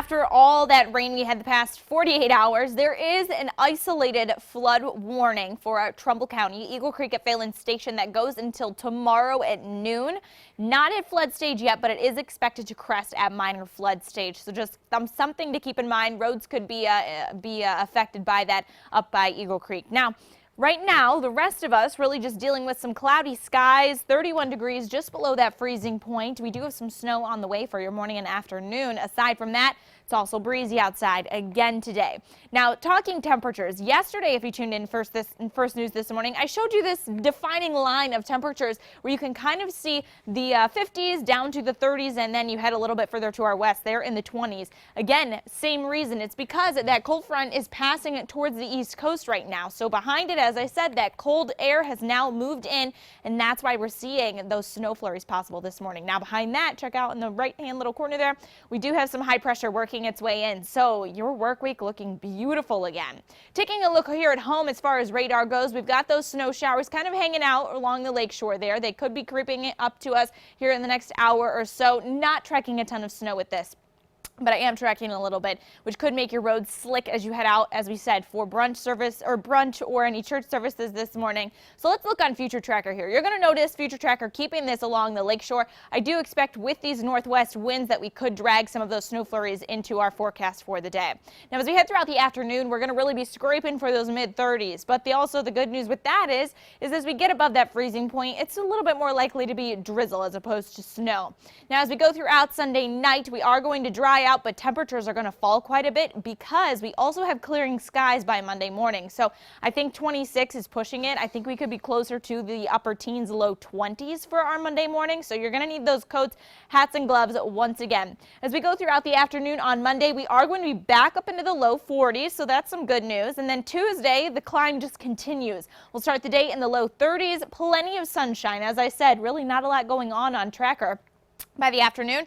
After all that rain we had the past 48 hours, there is an isolated flood warning for Trumbull County, Eagle Creek at Phelan Station that goes until tomorrow at noon. Not at flood stage yet, but it is expected to crest at minor flood stage. So just something to keep in mind. Roads could be affected by that up by Eagle Creek. Now, right now, the rest of us really just dealing with some cloudy skies, 31 degrees just below that freezing point. We do have some snow on the way for your morning and afternoon. Aside from that, it's also breezy outside again today. Now, talking temperatures, yesterday, if you tuned in first news this morning, I showed you this defining line of temperatures where you can kind of see the 50s down to the 30s, and then you head a little bit further to our west, there in the 20s. Again, same reason. It's because that cold front is passing it towards the east coast right now. So behind it, as I said, that cold air has now moved in, and that's why we're seeing those snow flurries possible this morning. Now, behind that, check out in the right-hand little corner there, we do have some high pressure working its way in. So your work week looking beautiful again. Taking a look here at home as far as radar goes, we've got those snow showers kind of hanging out along the lake shore there. They could be creeping up to us here in the next hour or so. Not tracking a ton of snow with this, but I am tracking a little bit, which could make your roads slick as you head out, as we said, for brunch or any church services this morning. So let's look on Future Tracker here. You're going to notice Future Tracker keeping this along the lakeshore. I do expect with these northwest winds that we could drag some of those snow flurries into our forecast for the day. Now, as we head throughout the afternoon, we're going to really be scraping for those mid-30s. But the good news with that is as we get above that freezing point, it's a little bit more likely to be drizzle as opposed to snow. Now, as we go throughout Sunday night, we are going to dry out, but temperatures are going to fall quite a bit because we also have clearing skies by Monday morning. So I think 26 is pushing it. I think we could be closer to the upper teens, low 20s for our Monday morning. So you're going to need those coats, hats, and gloves once again. As we go throughout the afternoon on Monday, we are going to be back up into the low 40s. So that's some good news. And then Tuesday, the climb just continues. We'll start the day in the low 30s, plenty of sunshine. As I said, really not a lot going on Tracker. By the afternoon,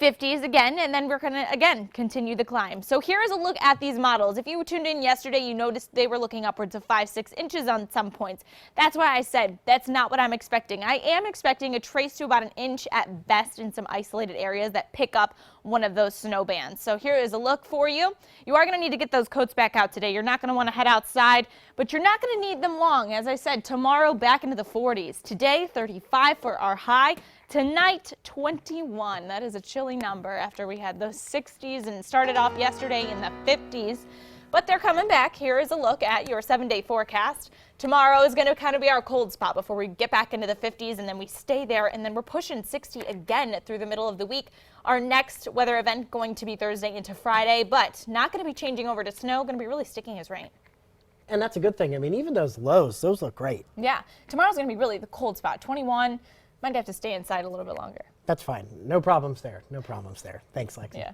50s again, and then we're going to again continue the climb. So here is a look at these models. If you tuned in yesterday, you noticed they were looking upwards of 5-6 inches on some points. That's why I said that's not what I'm expecting. I am expecting a trace to about an inch at best in some isolated areas that pick up one of those snow bands. So here is a look for you. You are going to need to get those coats back out today. You're not going to want to head outside, but you're not going to need them long. As I said, tomorrow back into the 40s. Today, 35 for our high. Tonight, 21. That is a chilly number after we had those 60s and started off yesterday in the 50s. But they're coming back. Here is a look at your 7-day forecast. Tomorrow is going to kind of be our cold spot before we get back into the 50s, and then we stay there, and then we're pushing 60 again through the middle of the week. Our next weather event going to be Thursday into Friday, but not going to be changing over to snow, going to be really sticking as rain. And that's a good thing. I mean, even those lows, those look great. Yeah. Tomorrow's going to be really the cold spot, 21. Might have to stay inside a little bit longer. That's fine. No problems there. No problems there. Thanks, Lexi. Yeah.